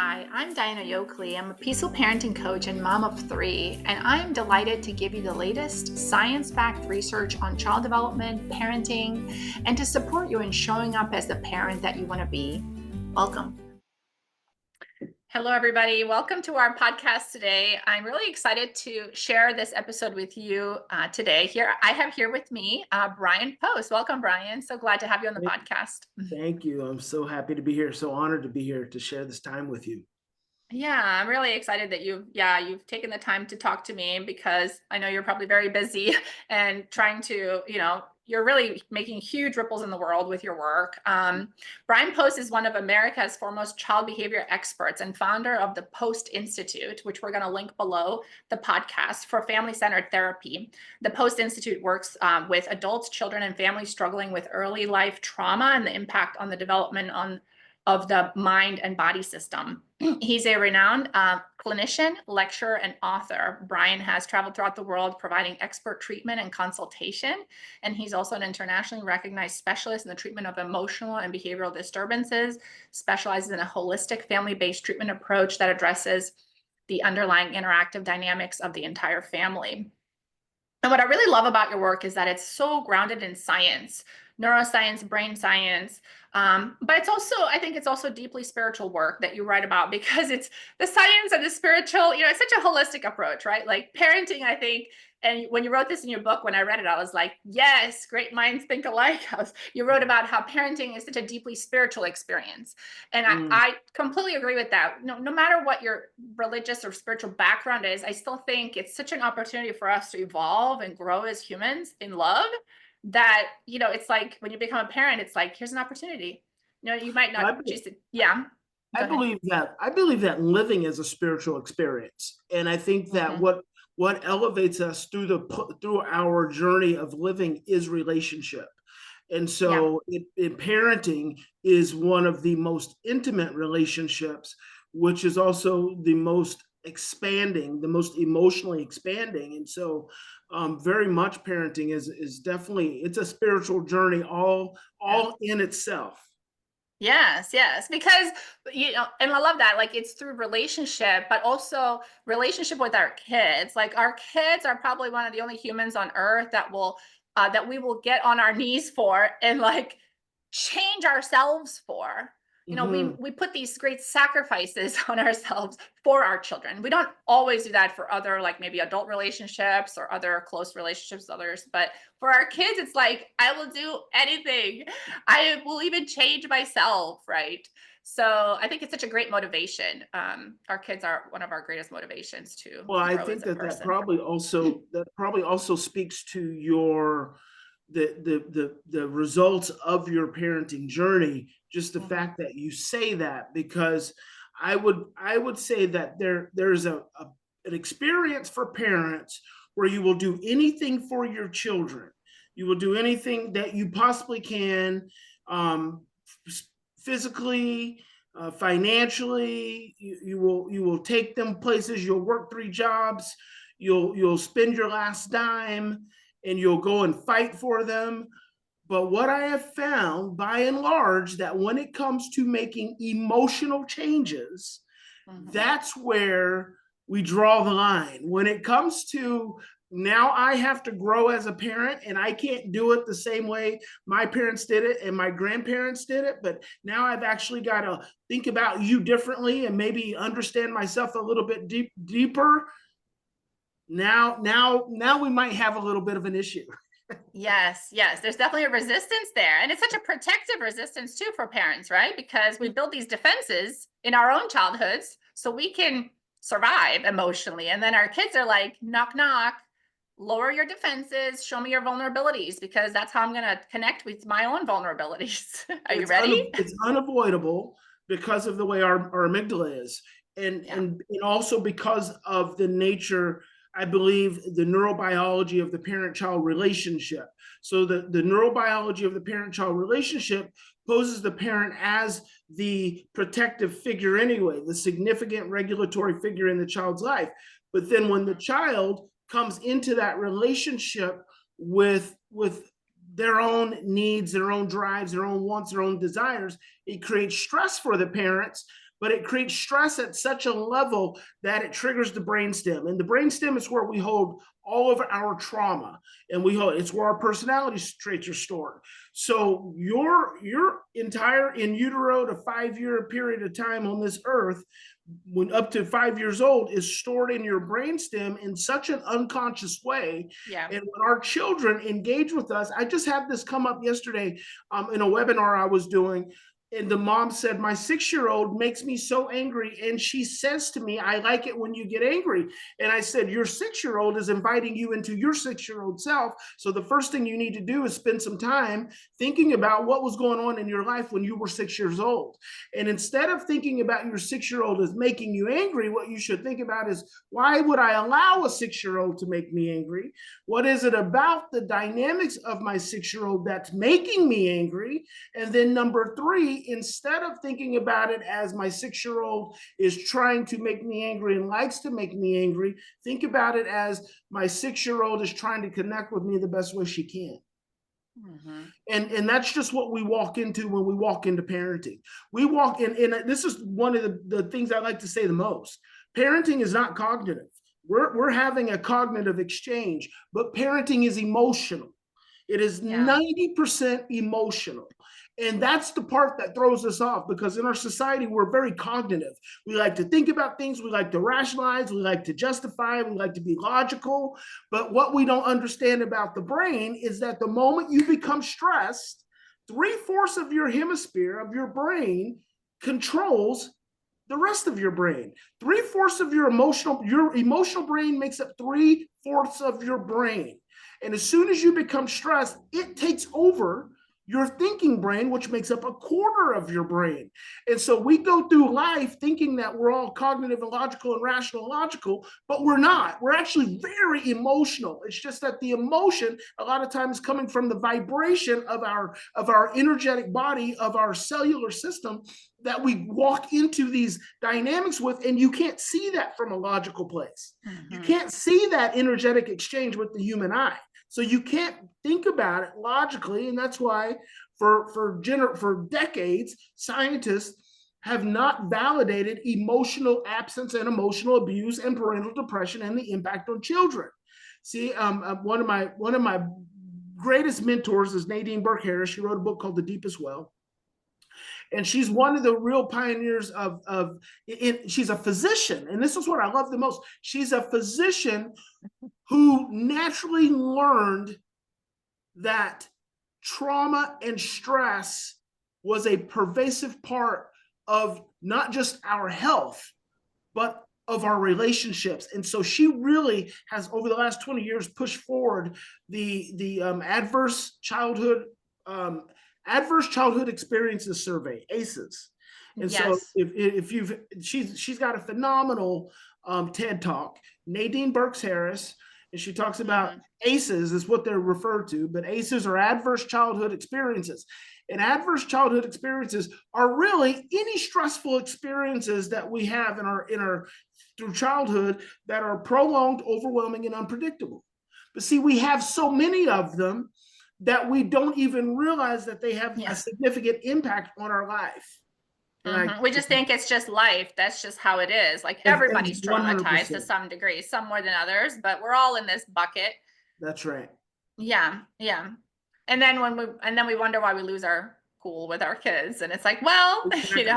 Hi, I'm Dajana Yoakley. I'm a peaceful parenting coach and mom of three, and I am delighted to give you the latest science-backed research on child development, parenting, and to support you in showing up as the parent that you want to be. Welcome. Hello, everybody. Welcome to our podcast today. I'm really excited to share this episode with you today. Here, I have here with me Bryan Post. Welcome, Bryan. So glad to have you on the podcast. Thank you. I'm so happy to be here. So honored to be here to share this time with you. Yeah, I'm really excited that you've taken the time to talk to me because I know you're probably very busy and trying to, you're really making huge ripples in the world with your work. Bryan Post is one of America's foremost child behavior experts and founder of the Post Institute, which we're going to link below the podcast, for family-centered therapy. The Post Institute works with adults, children, and families struggling with early life trauma and the impact on the development of the mind and body system. He's a renowned clinician, lecturer, and author. Bryan has traveled throughout the world providing expert treatment and consultation, and he's also an internationally recognized specialist in the treatment of emotional and behavioral disturbances, specializes in a holistic family-based treatment approach that addresses the underlying interactive dynamics of the entire family. And what I really love about your work is that it's so grounded in science, neuroscience, brain science. But I think it's also deeply spiritual work that you write about, because it's the science and the spiritual, it's such a holistic approach, right? Like parenting, I think. And when you wrote this in your book, when I read it, I was like, yes, great minds think alike. You wrote about how parenting is such a deeply spiritual experience. And I completely agree with that. No matter what your religious or spiritual background is, I still think it's such an opportunity for us to evolve and grow as humans in love, that, it's like when you become a parent, it's like, here's an opportunity. You might I, not just, yeah, I go ahead. believe that living is a spiritual experience, and I think that Mhm. what elevates us through our journey of living is relationship. And Yeah. so, parenting is one of the most intimate relationships, which is also the most expanding, the most emotionally expanding. And so, very much parenting is definitely, it's a spiritual journey, Yeah. all in itself. Yes, yes, because and I love that. Like, it's through relationship, but also relationship with our kids. Like, our kids are probably one of the only humans on earth that we will get on our knees for and like change ourselves for. Hmm. We put these great sacrifices on ourselves for our children. We don't always do that for other, like, maybe adult relationships or other close relationships with others, but for our kids, it's like, I will do anything. I will even change myself, right? So I think it's such a great motivation. Our kids are one of our greatest motivations to Well, I grow as think a that person. probably also speaks to your the results of your parenting journey. Just the Mhm. fact that you say that, because I would say that there's an experience for parents where you will do anything for your children. You will do anything that you possibly can, um, physically, financially. You will take them places. You'll work three jobs. You'll spend your last dime, and you'll go and fight for them. But what I have found, by and large, that when it comes to making emotional changes, Mhm. that's where we draw the line. When it comes to, now I have to grow as a parent, and I can't do it the same way my parents did it and my grandparents did it, but now I've actually got to think about you differently and maybe understand myself a little bit deeper. Now we might have a little bit of an issue. Yes, yes. There's definitely a resistance there. And it's such a protective resistance too for parents, right? Because we build these defenses in our own childhoods so we can survive emotionally. And then our kids are like, knock, knock, lower your defenses, show me your vulnerabilities, because that's how I'm going to connect with my own vulnerabilities. Are you ready? It's unavoidable because of the way our amygdala is, and Yeah. and and also because of the nature, I believe, the neurobiology of the parent-child relationship. So the neurobiology of the parent-child relationship poses the parent as the protective figure anyway, the significant regulatory figure in the child's life. But then when the Mhm. child comes into that relationship with their own needs, their own drives, their own wants, their own desires, it creates stress for the parents. but it creates stress at such a level that it triggers the brainstem. And the brainstem is where we hold all of our trauma, and it's where our personality traits are stored. So your entire in utero to 5 year period of time on this earth, when up to 5 years old, is stored in your brainstem in such an unconscious way. Yeah. And when our children engage with us, I just had this come up yesterday in a webinar I was doing. And the mom said, my 6-year-old makes me so angry. And she says to me, I like it when you get angry. And I said, your 6-year-old is inviting you into your 6-year-old self. So the first thing you need to do is spend some time thinking about what was going on in your life when you were 6 years old. And instead of thinking about your 6-year-old as making you angry, what you should think about is, why would I allow a 6-year-old to make me angry? What is it about the dynamics of my 6-year-old that's making me angry? And then number 3, instead of thinking about it as my 6-year-old is trying to make me angry and likes to make me angry, think about it as my 6-year-old is trying to connect with me the best way she can. Mm-hmm. And that's just what we walk into when we walk into parenting. We walk in, and this is one of the things I like to say the most. Parenting is not cognitive. We're having a cognitive exchange, but parenting is emotional. It is 90% emotional. And that's the part that throws us off, because in our society, we're very cognitive. We like to think about things. We like to rationalize. We like to justify. We like to be logical. But what we don't understand about the brain is that the moment you become stressed, 3/4 of your hemisphere of your brain controls the rest of your brain. 3/4 of your emotional brain makes up 3/4 of your brain. And as soon as you become stressed, it takes over your thinking brain, which makes up 1/4 of your brain. And so we go through life thinking that we're all cognitive and logical and rational and logical, but we're not. We're actually very emotional. It's just that the emotion a lot of times is coming from the vibration of our energetic body, of our cellular system, that we walk into these dynamics with, and you can't see that from a logical place. Mm-hmm. You can't see that energetic exchange with the human eye. So you can't think about it logically, and that's why for decades, scientists have not validated emotional absence and emotional abuse and parental depression and the impact on children. See, one of my greatest mentors is Nadine Burke-Harris. She wrote a book called The Deepest Well. And she's one of the real pioneers she's a physician. And this is what I love the most. She's a physician who naturally learned that trauma and stress was a pervasive part of not just our health, but of our relationships. And so she really has, over the last 20 years, pushed forward the adverse childhood experiences survey, ACEs. And so she's got a phenomenal TED Talk, Nadine Burke-Harris, and she talks about ACEs is what they're referred to, but ACEs are adverse childhood experiences. And adverse childhood experiences are really any stressful experiences that we have in our through childhood that are prolonged, overwhelming, and unpredictable. But see, we have so many of them that we don't even realize that they have a significant impact on our life. Mm-hmm. We just think it's just life. That's just how it is. Like everybody's traumatized to some degree, some more than others, but we're all in this bucket. That's right. Yeah. Yeah. And then we wonder why we lose our cool with our kids. And it's like, well, exactly.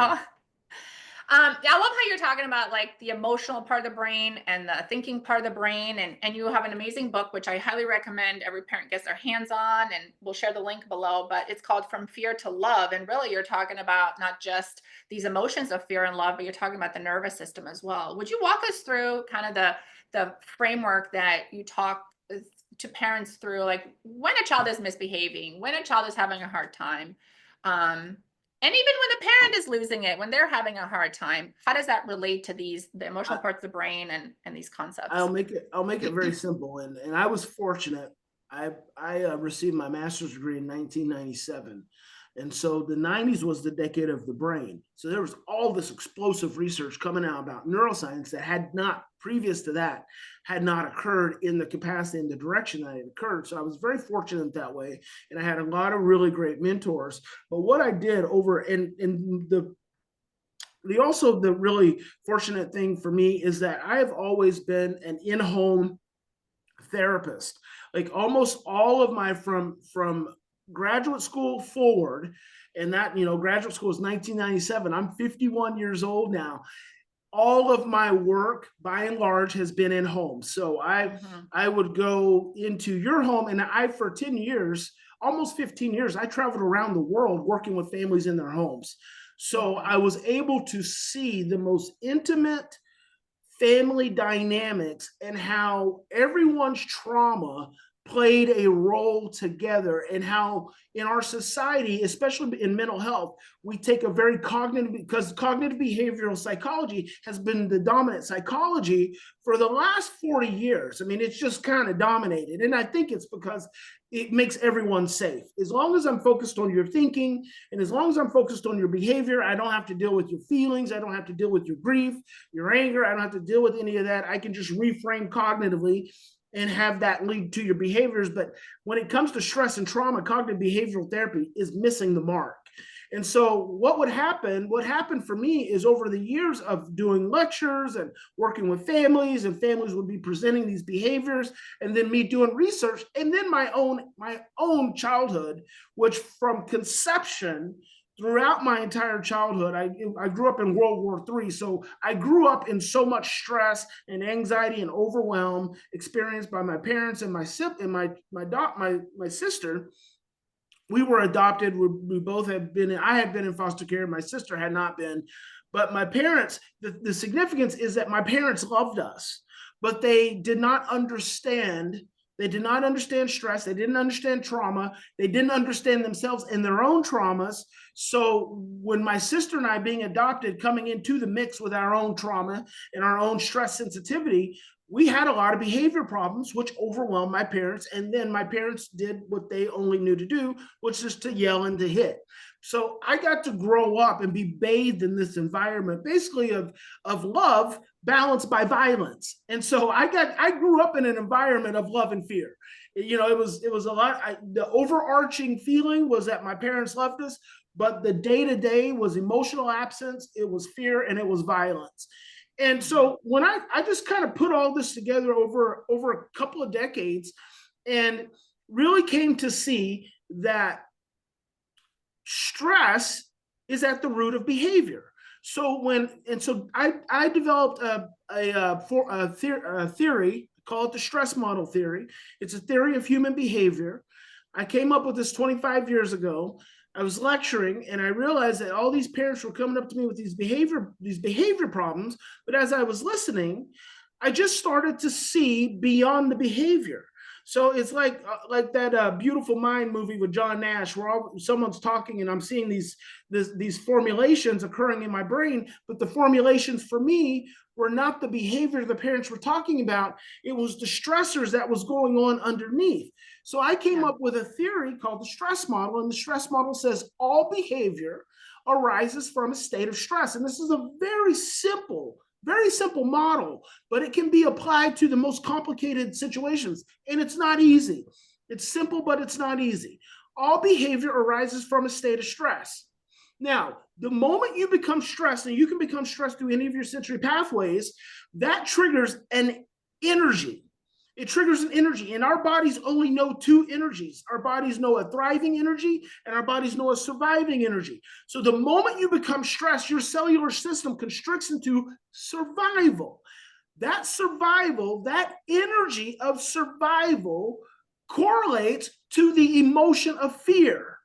I love how you're talking about like the emotional part of the brain and the thinking part of the brain. And you have an amazing book, which I highly recommend every parent gets their hands on, and we'll share the link below, but it's called From Fear to Love. And really you're talking about not just these emotions of fear and love, but you're talking about the nervous system as well. Would you walk us through kind of the framework that you talk to parents through, like when a child is misbehaving, when a child is having a hard time, and even when the parent is losing it, when they're having a hard time, how does that relate to the emotional parts of the brain and these concepts? I'll make it very simple. And I was fortunate. I received my master's degree in 1997. And so the 90s was the decade of the brain. So there was all this explosive research coming out about neuroscience that had not, previous to that, had not occurred in the capacity and the direction that it occurred. So I was very fortunate that way. And I had a lot of really great mentors. But what I did over in the really fortunate thing for me is that I have always been an in-home therapist. Like almost all of my from graduate school forward, and that, graduate school is 1997. I'm 51 years old now. All of my work by and large has been in home. So Mhm. I would go into your home, and I for 10 years, almost 15 years, I traveled around the world working with families in their homes. So Mhm. I was able to see the most intimate family dynamics and how everyone's trauma played a role together, and how in our society, especially in mental health, we take a very cognitive, because cognitive behavioral psychology has been the dominant psychology for the last 40 years. I mean, it's just kind of dominated. And I think it's because it makes everyone safe. As long as I'm focused on your thinking, and as long as I'm focused on your behavior, I don't have to deal with your feelings. I don't have to deal with your grief, your anger. I don't have to deal with any of that. I can just reframe cognitively and have that lead to your behaviors. But when it comes to stress and trauma, cognitive behavioral therapy is missing the mark. And so what happened for me is, over the years of doing lectures and working with families, and families would be presenting these behaviors, and then me doing research, and then my own childhood, which from conception throughout my entire childhood, I grew up in World War III. So I grew up in so much stress and anxiety and overwhelm experienced by my parents and my sister. We were adopted. We both had been, I had been in foster care. My sister had not been. But my parents, the significance is that my parents loved us, but they did not understand. They did not understand stress. They didn't understand trauma. They didn't understand themselves and their own traumas. So when my sister and I, being adopted, coming into the mix with our own trauma and our own stress sensitivity, we had a lot of behavior problems, which overwhelmed my parents. And then my parents did what they only knew to do, which is to yell and to hit. So I got to grow up and be bathed in this environment, basically of love balanced by violence. And so I grew up in an environment of love and fear. It was a lot. The overarching feeling was that my parents loved us, but the day to day was emotional absence, it was fear, and it was violence. And Mhm. so when I just kind of put all this together over a couple of decades, and really came to see that stress is at the root of behavior. So I developed a theory, call it the stress model theory. It's a theory of human behavior. I came up with this 25 years ago. I was lecturing, and I realized that all these parents were coming up to me with these behavior problems. But as I was listening, I just started to see beyond the behavior. So it's like that Beautiful Mind movie with John Nash, where someone's talking and I'm seeing these formulations occurring in my brain, but the formulations for me were not the behavior the parents were talking about. It was the stressors that was going on underneath. So I came Yeah. up with a theory called the stress model, and the stress model says all behavior arises from a state of stress. And this is a very simple model, but it can be applied to the most complicated situations. And it's not easy. It's simple, but it's not easy. All behavior arises from a state of stress. Now, the moment you become stressed, and you can become stressed through any of your sensory pathways, that triggers an energy. It triggers an energy, and our bodies only know two energies. Our bodies know a thriving energy, and our bodies know a surviving energy. So the moment you become stressed, your cellular system constricts into survival. That survival, that energy of survival, correlates to the emotion of fear.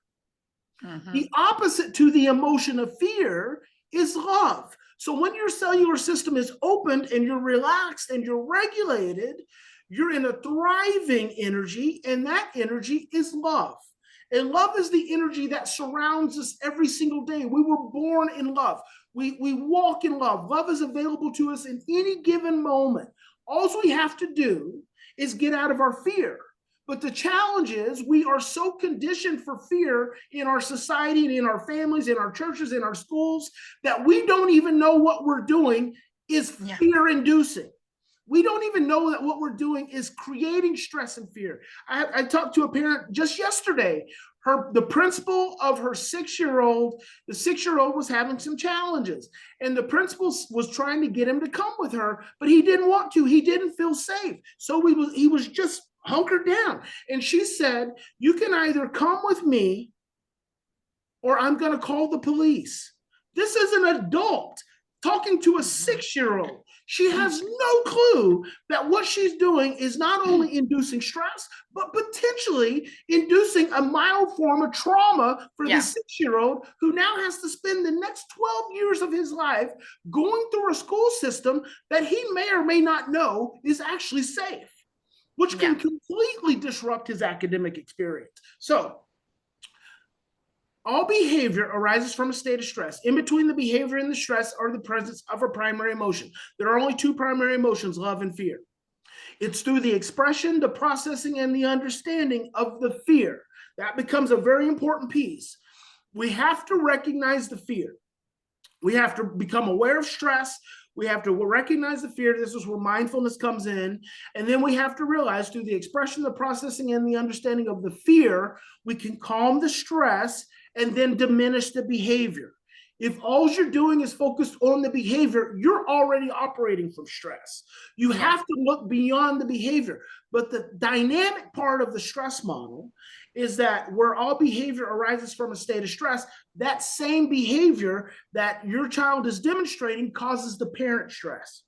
The Mhm. opposite to the emotion of fear is love. So when your cellular system is opened and you're relaxed and you're regulated, you're in a thriving energy, and that energy is love. And love is the energy that surrounds us every single day. We were born in love. We walk in love. Love is available to us in any given moment. All we have to do is get out of our fear. But the challenge is, we are so conditioned for fear in our society and in our families, in our churches, in our schools, that we don't even know what we're doing is Yeah. fear inducing. we don't even know that what we're doing is creating stress and fear. I talked to a parent just yesterday. The principal of her 6-year-old, the 6-year-old was having some challenges, and the principal was trying to get him to come with her, but he didn't want to. He didn't feel safe, so he was just hunkered down. And she said, "You can either come with me, or I'm going to call the police." This is an adult talking to a 6-year-old. She has no clue that what she's doing is not only inducing stress, but potentially inducing a mild form of trauma for the 6-year-old, who now has to spend the next 12 years of his life going through a school system that he may or may not know is actually safe, which can completely disrupt his academic experience. So, all behavior arises from a state of stress. In between the behavior and the stress are the presence of a primary emotion. There are only two primary emotions, love and fear. It's through the expression, the processing, and the understanding of the fear. That becomes a very important piece. We have to recognize the fear. We have to become aware of stress. We have to recognize the fear. This is where mindfulness comes in. And then we have to realize through the expression, the processing, and the understanding of the fear, we can calm the stress and then diminish the behavior. If all you're doing is focused on the behavior, you're already operating from stress. You have to look beyond the behavior. But the dynamic part of the stress model is that where all behavior arises from a state of stress, that same behavior that your child is demonstrating causes the parent stress.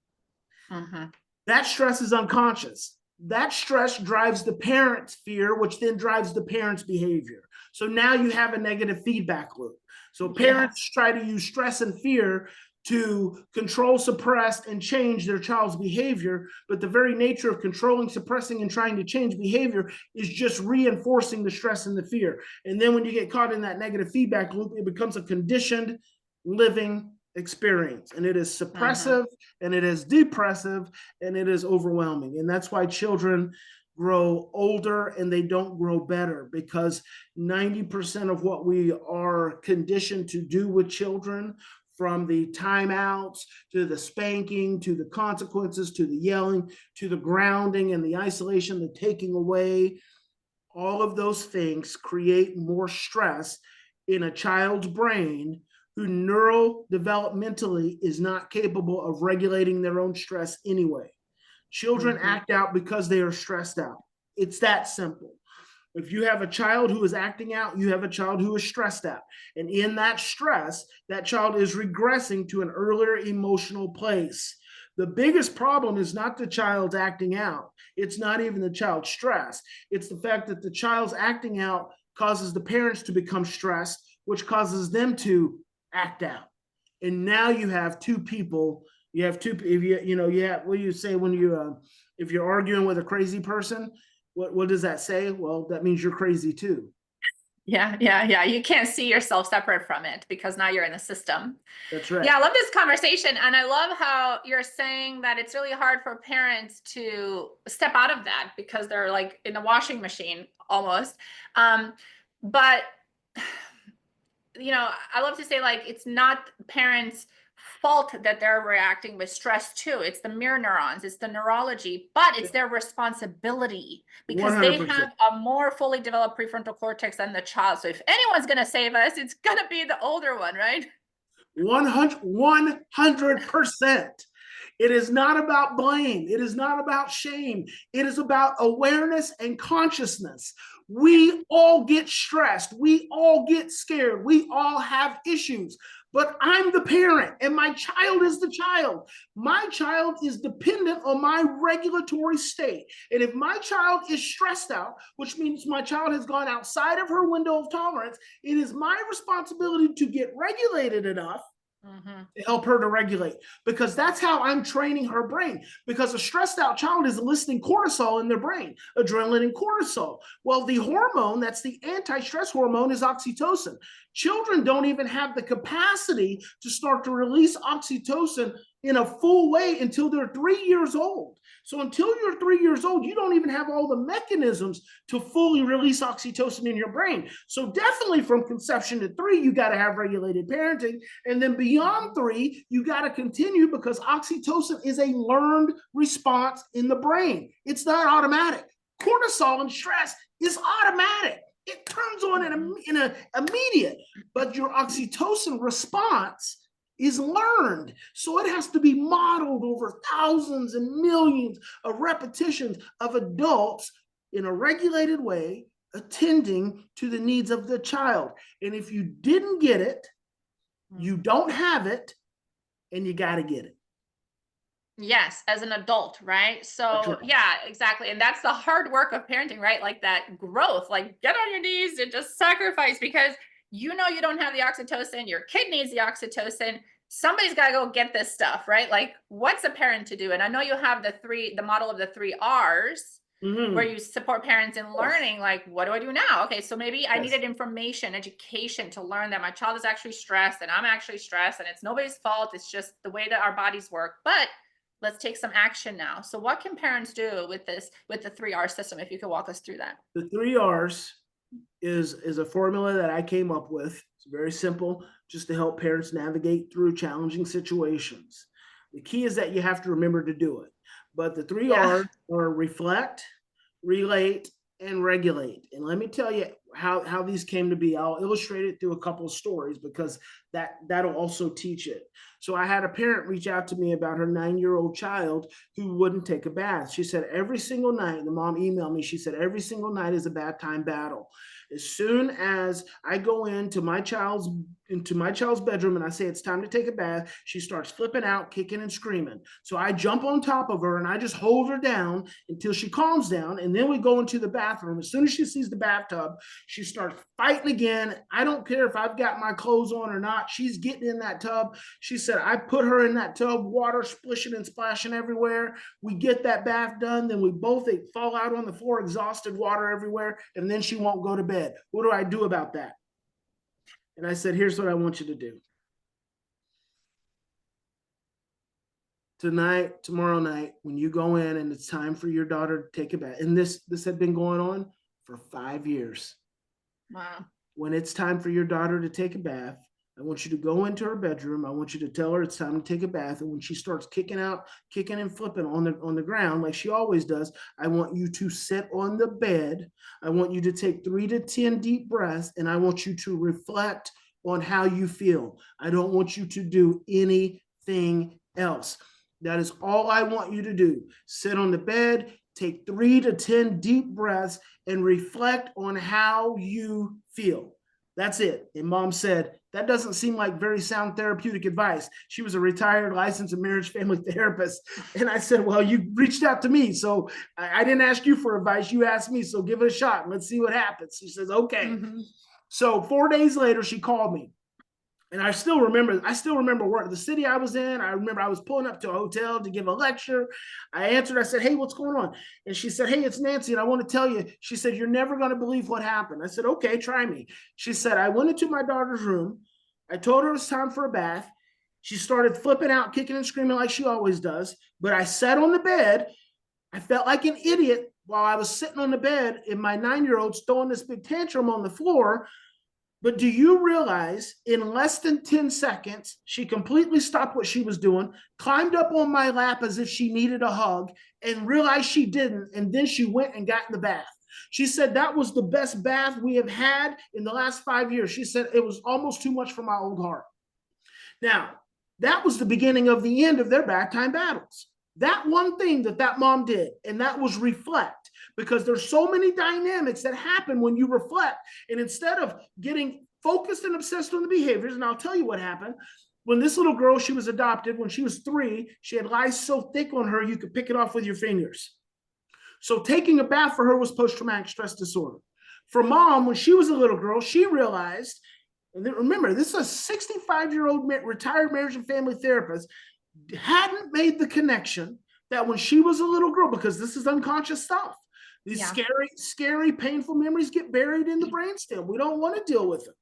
That stress is unconscious. That stress drives the parent's fear, which then drives the parent's behavior. So now you have a negative feedback loop. So parents try to use stress and fear to control, suppress, and change their child's behavior. But the very nature of controlling, suppressing, and trying to change behavior is just reinforcing the stress and the fear. And then when you get caught in that negative feedback loop, it becomes a conditioned living experience. And it is suppressive, and it is depressive, and it is overwhelming. And that's why children grow older and they don't grow better, because 90% of what we are conditioned to do with children, from the timeouts to the spanking to the consequences to the yelling to the grounding and the isolation, the taking away, all of those things create more stress in a child's brain who neurodevelopmentally is not capable of regulating their own stress anyway. Children act out because they are stressed out. It's that simple. If you have a child who is acting out, you have a child who is stressed out. And in that stress, that child is regressing to an earlier emotional place. The biggest problem is not the child's acting out. It's not even the child's stress. It's the fact that the child's acting out causes the parents to become stressed, which causes them to act out. And now you have two people. You have two. If you have, what do you say when if you're arguing with a crazy person? What does that say? Well, that means you're crazy too. Yeah. You can't see yourself separate from it because now you're in the system. That's right. Yeah, I love this conversation. And I love how you're saying that it's really hard for parents to step out of that because they're like in a washing machine almost. But, I love to say, like, it's not parents' fault that they're reacting with stress too. It's the mirror neurons, it's the neurology, but it's their responsibility because 100%. They have a more fully developed prefrontal cortex than the child. So if anyone's going to save us, it's going to be the older one, right? 100%. It is not about blame. It is not about shame. It is about awareness and consciousness. We all get stressed. We all get scared. We all have issues. But I'm the parent and my child is the child. My child is dependent on my regulatory state. And if my child is stressed out, which means my child has gone outside of her window of tolerance, it is my responsibility to get regulated enough to help her to regulate, because that's how I'm training her brain. Because a stressed out child is eliciting cortisol in their brain, adrenaline and cortisol. Well, the hormone that's the anti-stress hormone is oxytocin. Children don't even have the capacity to start to release oxytocin in a full way until they're 3 years old. So until you're 3 years old, you don't even have all the mechanisms to fully release oxytocin in your brain. So definitely from conception to 3, you got to have regulated parenting. And then beyond 3, you got to continue because oxytocin is a learned response in the brain. It's not automatic. Cortisol and stress is automatic. It turns on in a immediate, but your oxytocin response is learned. So it has to be modeled over thousands and millions of repetitions of adults in a regulated way, attending to the needs of the child. And if you didn't get it, you don't have it, and you got to get it. Yes, as an adult, right? So, yeah, exactly. And that's the hard work of parenting, right? Like that growth, like get on your knees and just sacrifice because you know you don't have the oxytocin, your kid needs the oxytocin. Somebody's got to go get this stuff, right? Like, what's a parent to do? And I know you have the model of the 3 R's. Where you support parents in learning, like, what do I do now? Okay, so maybe I needed information, education to learn that my child is actually stressed and I'm actually stressed and it's nobody's fault. It's just the way that our bodies work. But let's take some action now. So what can parents do with this, with the 3R system? If you could walk us through that. The 3 R's is a formula that I came up with. It's very simple, just to help parents navigate through challenging situations. The key is that you have to remember to do it. But the 3 R's are reflect, relate, and regulate. And let me tell you how these came to be. I'll illustrate it through a couple of stories because that'll also teach it. So I had a parent reach out to me about her 9-year-old child who wouldn't take a bath. She said every single night, the mom emailed me, she said every single night is a bath time battle. As soon as I go into my child's bedroom and I say it's time to take a bath, she starts flipping out, kicking and screaming. So I jump on top of her and I just hold her down until she calms down. And then we go into the bathroom. As soon as she sees the bathtub, she starts fighting again. I don't care if I've got my clothes on or not. She's getting in that tub. She said, I put her in that tub, water splishing and splashing everywhere. We get that bath done. Then we both fall out on the floor, exhausted, water everywhere. And then she won't go to bed. What do I do about that? And I said, here's what I want you to do. Tonight, tomorrow night, when you go in and it's time for your daughter to take a bath, and this had been going on for 5 years. Wow. When it's time for your daughter to take a bath, I want you to go into her bedroom. I want you to tell her it's time to take a bath. And when she starts kicking and flipping on the ground like she always does, I want you to sit on the bed. I want you to take 3 to 10 deep breaths, and I want you to reflect on how you feel. I don't want you to do anything else. That is all I want you to do. Sit on the bed, take 3 to 10 deep breaths, and reflect on how you feel. That's it. And mom said, that doesn't seem like very sound therapeutic advice. She was a retired licensed marriage family therapist. And I said, well, you reached out to me. So I didn't ask you for advice. You asked me. So give it a shot. And let's see what happens. She says, okay. So 4 days later, she called me. And I still remember work, the city I was in. I remember I was pulling up to a hotel to give a lecture. I answered, I said, hey, what's going on? And she said, hey, it's Nancy. And I want to tell you, she said, you're never going to believe what happened. I said, okay, try me. She said, I went into my daughter's room. I told her it was time for a bath. She started flipping out, kicking and screaming like she always does. But I sat on the bed. I felt like an idiot while I was sitting on the bed, and my 9-year-old's throwing this big tantrum on the floor. But do you realize in less than 10 seconds, she completely stopped what she was doing, climbed up on my lap as if she needed a hug, and realized she didn't. And then she went and got in the bath. She said that was the best bath we have had in the last 5 years. She said it was almost too much for my old heart. Now, that was the beginning of the end of their bath time battles. That one thing that mom did, and that was reflect, because there's so many dynamics that happen when you reflect. And instead of getting focused and obsessed on the behaviors, and I'll tell you what happened. When this little girl, she was adopted, when she was 3, she had lice so thick on her, you could pick it off with your fingers. So taking a bath for her was post-traumatic stress disorder. For mom, when she was a little girl, she realized, and remember, this is a 65-year-old retired marriage and family therapist, hadn't made the connection that when she was a little girl, because this is unconscious stuff, these scary, painful memories get buried in the brainstem. We don't want to deal with them.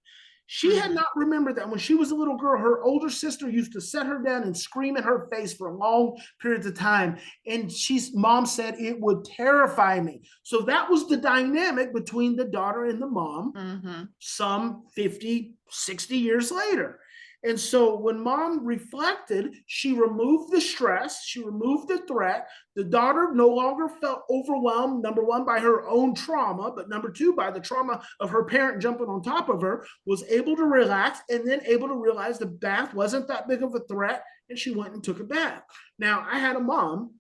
She had not remembered that when she was a little girl, her older sister used to set her down and scream in her face for long periods of time. And mom said it would terrify me. So that was the dynamic between the daughter and the mom, some 50, 60 years later. And so when mom reflected, she removed the stress, she removed the threat. The daughter no longer felt overwhelmed, number one, by her own trauma, but number two, by the trauma of her parent jumping on top of her, was able to relax and then able to realize the bath wasn't that big of a threat. And she went and took a bath. Now, I had a mom,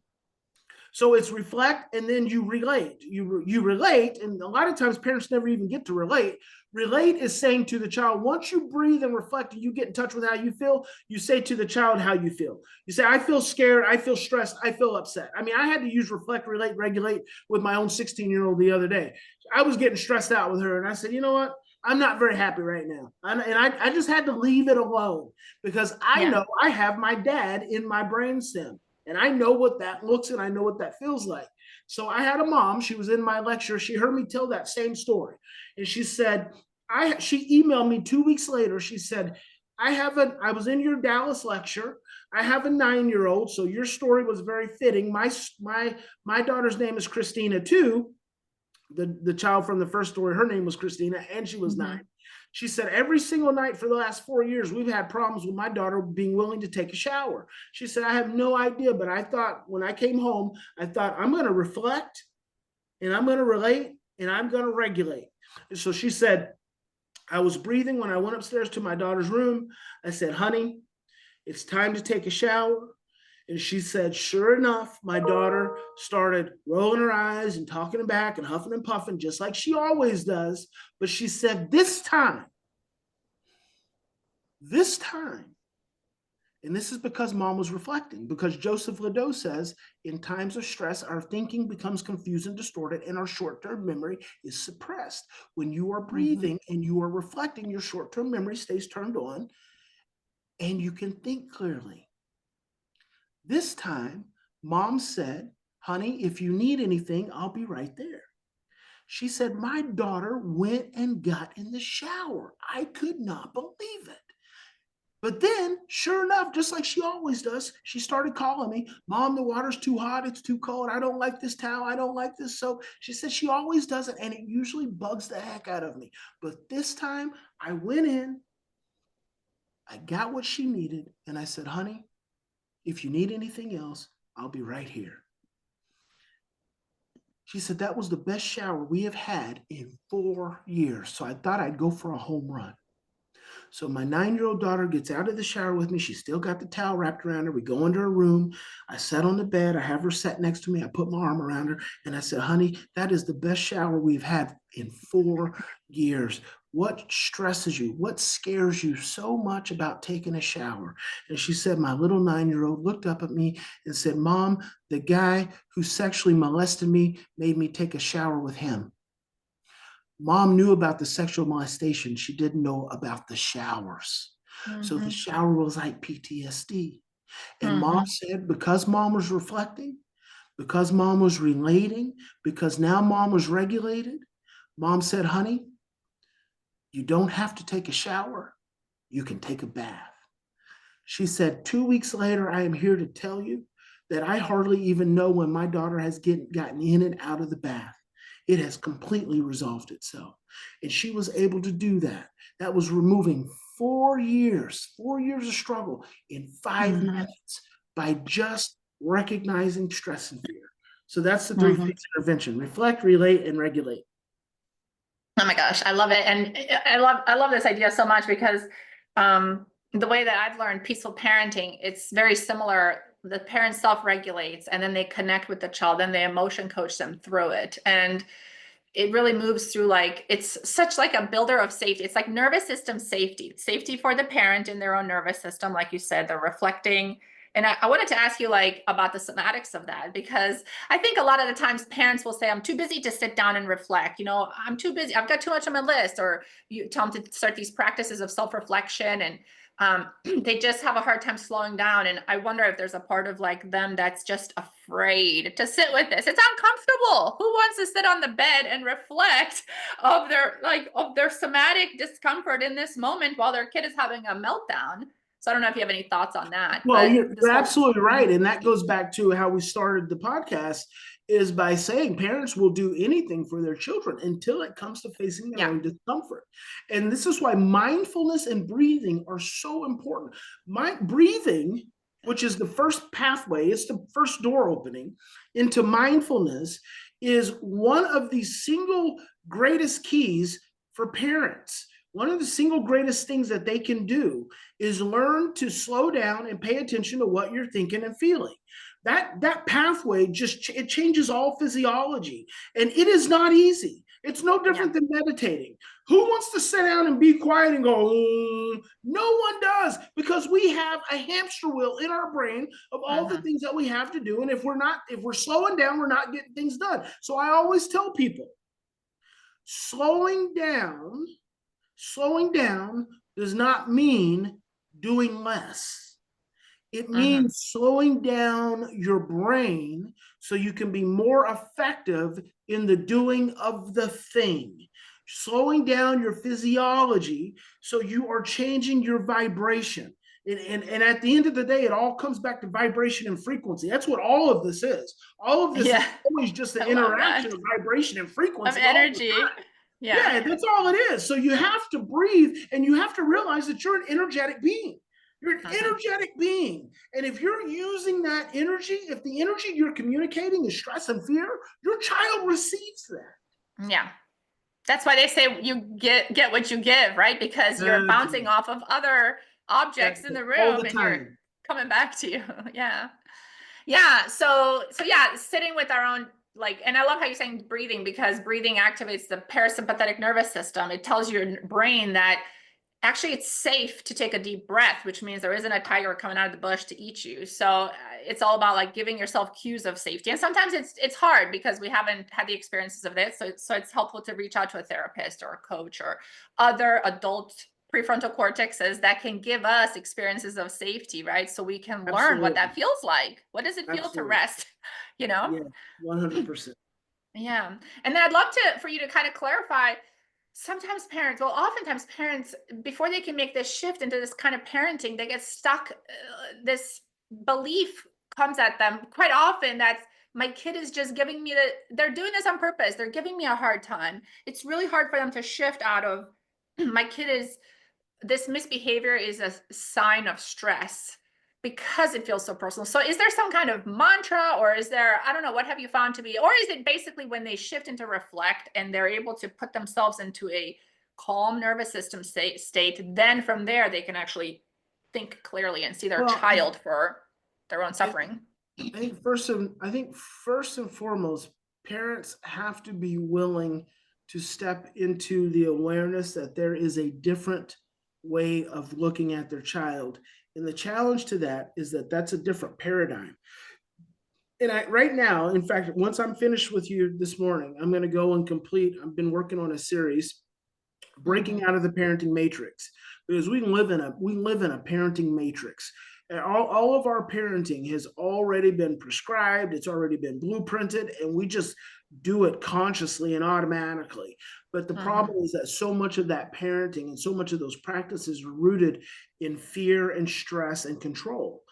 so it's reflect and then you relate. You relate, and a lot of times parents never even get to relate. Relate is saying to the child, once you breathe and reflect and you get in touch with how you feel, you say to the child how you feel. You say, I feel scared, I feel stressed, I feel upset. I mean, I had to use reflect, relate, regulate with my own 16-year-old the other day. I was getting stressed out with her, and I said, you know what? I'm not very happy right now. And I just had to leave it alone because I Yeah. know I have my dad in my brainstem. And I know what that looks and I know what that feels like. So I had a mom, she was in my lecture. She heard me tell that same story. And she said, she emailed me 2 weeks later. She said, I was in your Dallas lecture. I have a 9-year-old. So your story was very fitting. My daughter's name is Christina too. The child from the first story, her name was Christina, and she was 9. She said, every single night for the last 4 years, we've had problems with my daughter being willing to take a shower. She said, I have no idea, but I thought when I came home, I thought, I'm going to reflect and I'm going to relate and I'm going to regulate. And so she said, I was breathing when I went upstairs to my daughter's room. I said, honey, it's time to take a shower. And she said, sure enough, my daughter started rolling her eyes and talking back and huffing and puffing, just like she always does. But she said, this time, and this is because mom was reflecting, because Joseph Ledoux says, in times of stress, our thinking becomes confused and distorted, and our short-term memory is suppressed. When you are breathing and you are reflecting, your short-term memory stays turned on, and you can think clearly. This time, mom said, honey, if you need anything, I'll be right there. She said, my daughter went and got in the shower. I could not believe it. But then, sure enough, just like she always does, she started calling me, Mom, the water's too hot, it's too cold, I don't like this towel, I don't like this soap. She said she always does it, and it usually bugs the heck out of me. But this time, I went in, I got what she needed, and I said, honey, if you need anything else, I'll be right here. She said that was the best shower we have had in 4 years. So I thought I'd go for a home run. So my 9-year-old daughter gets out of the shower with me. She's still got the towel wrapped around her. We go into her room. I sat on the bed. I have her sat next to me. I put my arm around her and I said, honey, that is the best shower we've had in 4 years. What stresses you? What scares you so much about taking a shower? And she said, my little 9-year-old looked up at me and said, Mom, the guy who sexually molested me made me take a shower with him. Mom knew about the sexual molestation. She didn't know about the showers. So the shower was like PTSD. And mom said, because mom was reflecting, because mom was relating, because now mom was regulated, mom said, honey, you don't have to take a shower. You can take a bath. She said, 2 weeks later, I am here to tell you that I hardly even know when my daughter has gotten in and out of the bath. It has completely resolved itself. And she was able to do that. That was removing 4 years of struggle in 5 minutes by just recognizing stress and fear. So that's the 3 things intervention: reflect, relate, and regulate. Oh my gosh, I love it. And I love this idea so much because the way that I've learned peaceful parenting, it's very similar. The parent self-regulates and then they connect with the child, then they emotion coach them through it. And it really moves through, like, it's such like a builder of safety. It's like nervous system safety for the parent in their own nervous system. Like you said, they're reflecting. And I wanted to ask you like about the somatics of that, because I think a lot of the times parents will say, I'm too busy to sit down and reflect. You know, I'm too busy. I've got too much on my list. Or you tell them to start these practices of self-reflection, and they just have a hard time slowing down. And I wonder if there's a part of like them that's just afraid to sit with this. It's uncomfortable. Who wants to sit on the bed and reflect of their somatic discomfort in this moment while their kid is having a meltdown? So I don't know if you have any thoughts on that, Well, but you're absolutely right. And that goes back to how we started the podcast, is by saying parents will do anything for their children until it comes to facing their yeah. own discomfort. And this is why mindfulness and breathing are so important. My breathing, which is the first pathway, it's the first door opening into mindfulness, is one of the single greatest keys for parents. One of the single greatest things that they can do is learn to slow down and pay attention to what you're thinking and feeling. That pathway just it changes all physiology, and it is not easy. It's no Yeah. different than meditating. Who wants to sit down and be quiet and go? No one does, because we have a hamster wheel in our brain of all the things that we have to do, and if we're slowing down, we're not getting things done. So I always tell people, slowing down does not mean doing less. It means slowing down your brain so you can be more effective in the doing of the thing. Slowing down your physiology so you are changing your vibration. And at the end of the day, it all comes back to vibration and frequency. That's what all of this is. All of this is always just an interaction of vibration and frequency. Of energy. Yeah, that's all it is. So you have to breathe, and you have to realize that you're an energetic being. You're an energetic being. And if you're using that energy, if the energy you're communicating is stress and fear, your child receives that. Yeah. That's why they say you get what you give, right? Because you're bouncing off of other objects in the room and you're coming back to you. Yeah. Yeah. So yeah, sitting with our own, like, and I love how you're saying breathing, because breathing activates the parasympathetic nervous system. It tells your brain that actually it's safe to take a deep breath, which means there isn't a tiger coming out of the bush to eat you. So it's all about like giving yourself cues of safety. And sometimes it's hard because we haven't had the experiences of this. So it's helpful to reach out to a therapist or a coach or other adult prefrontal cortexes that can give us experiences of safety, right? So we can learn what that feels like. What does it feel to rest? You know? Yeah, 100%. Yeah. And then I'd love for you to kind of clarify, sometimes parents, well, oftentimes parents, before they can make this shift into this kind of parenting, they get stuck. This belief comes at them quite often that my kid is just giving me they're doing this on purpose. They're giving me a hard time. It's really hard for them to shift out of my kid is, this misbehavior is a sign of stress because it feels so personal. So is there some kind of mantra, or is there, I don't know, what have you found to be, or is it basically when they shift into reflect and they're able to put themselves into a calm nervous system state, then from there they can actually think clearly and see their child for their own suffering? I think first and foremost, parents have to be willing to step into the awareness that there is a different way of looking at their child. And the challenge to that is that that's a different paradigm. And right now, in fact, once I'm finished with you this morning, I'm going to go and I've been working on a series, breaking out of the parenting matrix, because we live in a parenting matrix. And all of our parenting has already been prescribed, it's already been blueprinted, and we just do it consciously and automatically. But the problem is that so much of that parenting and so much of those practices are rooted in fear and stress and control.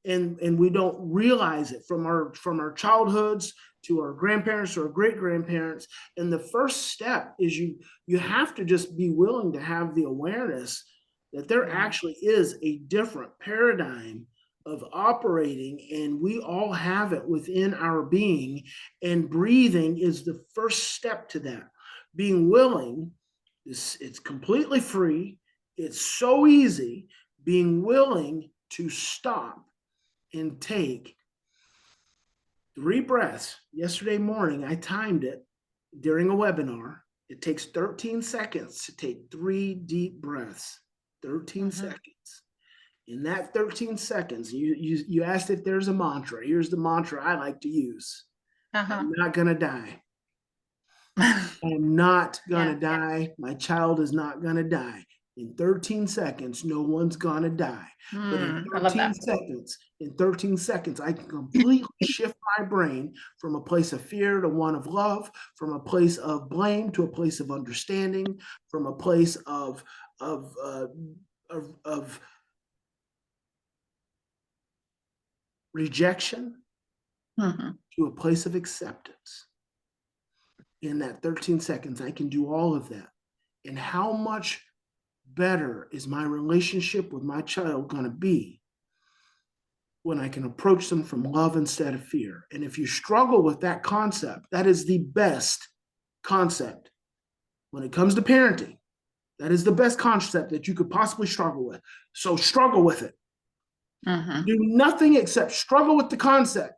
And we don't realize it from our childhoods to our grandparents or our great grandparents. And the first step is you have to just be willing to have the awareness that there actually is a different paradigm of operating, and we all have it within our being. And breathing is the first step to that. Being willing, it's completely free. It's so easy. Being willing to stop and take 3 breaths. Yesterday morning, I timed it during a webinar. It takes 13 seconds to take 3 deep breaths. 13 seconds. In that 13 seconds, you asked if there's a mantra. Here's the mantra I like to use. I'm not going to die. I'm not going to die. My child is not going to die. In 13 seconds, no one's going to die. But in 13 seconds, I can completely shift my brain from a place of fear to one of love, from a place of blame to a place of understanding, from a place of rejection to a place of acceptance. In that 13 seconds, I can do all of that. And how much better is my relationship with my child going to be when I can approach them from love instead of fear? And if you struggle with that concept, that is the best concept when it comes to parenting. That is the best concept that you could possibly struggle with. So struggle with it. Do nothing except struggle with the concept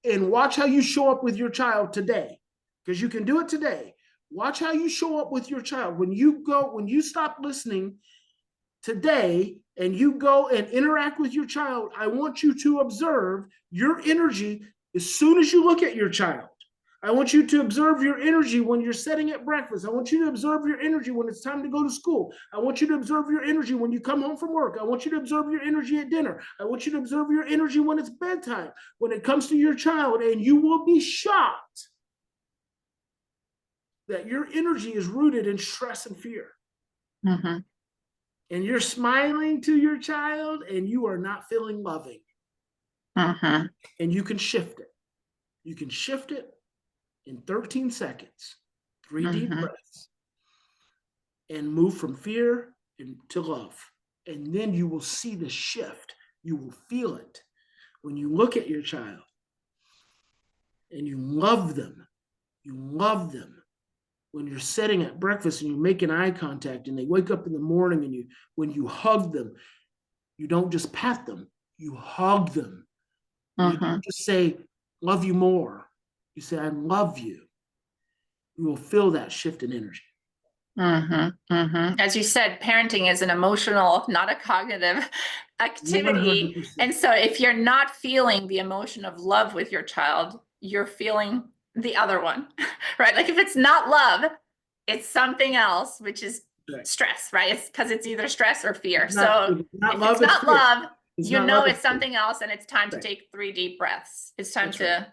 and watch how you show up with your child today, because you can do it today. Watch how you show up with your child. When you stop listening today and you go and interact with your child, I want you to observe your energy as soon as you look at your child. I want you to observe your energy when you're sitting at breakfast. I want you to observe your energy when it's time to go to school. I want you to observe your energy when you come home from work. I want you to observe your energy at dinner. I want you to observe your energy when it's bedtime, when it comes to your child, and you will be shocked that your energy is rooted in stress and fear. And you're smiling to your child and you are not feeling loving. And you can shift it. You can shift it in 13 seconds, 3 deep breaths, and move from fear to love. And then you will see the shift. You will feel it when you look at your child and you love them. You love them. When you're sitting at breakfast and you're making eye contact and they wake up in the morning and when you hug them, you don't just pat them, you hug them. You don't just say, love you more. You say, I love you. You will feel that shift in energy. As you said, parenting is an emotional, not a cognitive activity. 100%. And so if you're not feeling the emotion of love with your child, you're feeling the other one, right? Like if it's not love, it's something else, which is stress, right? It's because it's either stress or fear. So if it's not love, you know it's something else, and it's time to take 3 deep breaths. It's time to,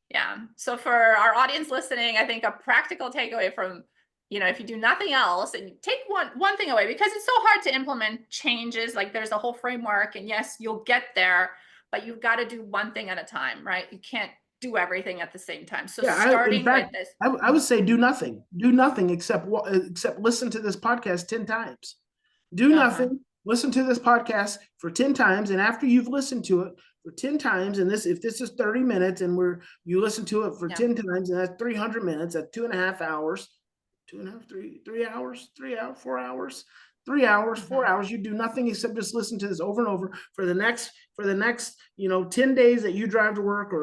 yeah. So for our audience listening, I think a practical takeaway from, if you do nothing else and take one thing away, because it's so hard to implement changes, like there's a whole framework, and yes, you'll get there, but you've got to do one thing at a time, right? You can't do everything at the same time. So starting with this, I would say do nothing except listen to this podcast 10 times. Do nothing. Listen to this podcast for 10 times. And after you've listened to it for 10 times, and if this is 30 minutes and you listen to it for 10 times, and that's 300 minutes, that's 2.5 hours, 3 hours, 4 hours, 3 hours, 4 hours. You do nothing except just listen to this over and over for the next 10 days that you drive to work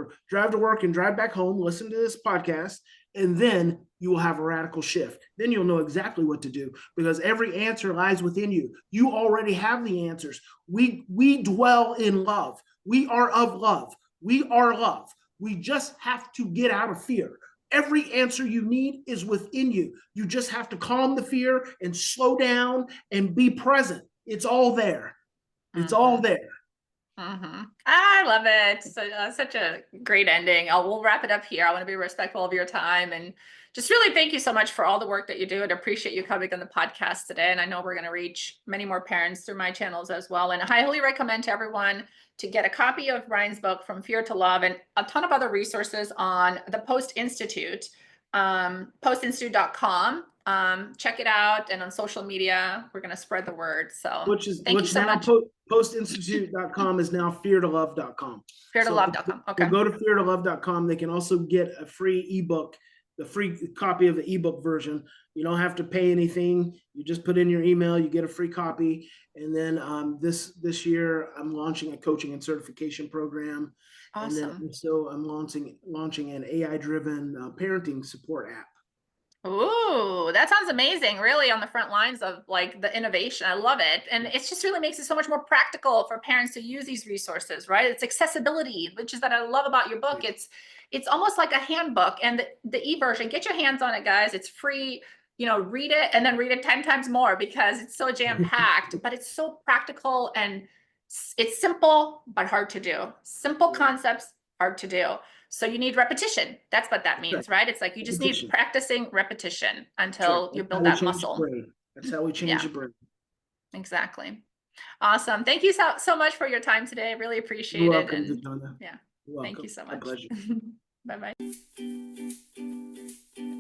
and drive back home. Listen to this podcast, and then you will have a radical shift. Then you'll know exactly what to do, because every answer lies within you. You already have the answers. We dwell in love. We are of love. We are love. We just have to get out of fear. Every answer you need is within you. You just have to calm the fear and slow down and be present. It's all there. It's all there. I love it. So such a great ending. We'll wrap it up here. I want to be respectful of your time, and just really thank you so much for all the work that you do, and appreciate you coming on the podcast today. And I know we're going to reach many more parents through my channels as well. And I highly recommend to everyone to get a copy of Bryan's book, From Fear to Love, and a ton of other resources on the Post Institute, postinstitute.com. Check it out, and on social media, we're going to spread the word. So thank you so much. Postinstitute.com is now feartolove.com. Feartolove.com. Okay. So go to feartolove.com. They can also get a free ebook, the free copy of the ebook version. You don't have to pay anything. You just put in your email, you get a free copy. And then this year, I'm launching a coaching and certification program. Awesome. And then also I'm launching an AI-driven parenting support app. Ooh, that sounds amazing. Really on the front lines of like the innovation. I love it. And it just really makes it so much more practical for parents to use these resources, right? It's accessibility, which is that I love about your book. It's almost like a handbook, and the e-version, get your hands on it, guys. It's free. Read it and then read it 10 times more, because it's so jam-packed, but it's so practical, and it's simple, but hard to do. Simple concepts, hard to do. So you need repetition. That's what that means, right? It's like you just need practicing repetition until you build that muscle. That's how we change the brain. Exactly. Awesome. Thank you so much for your time today. I really appreciate You're it. welcome, And Dajana. yeah, You're thank you welcome. so My much. pleasure. Bye bye.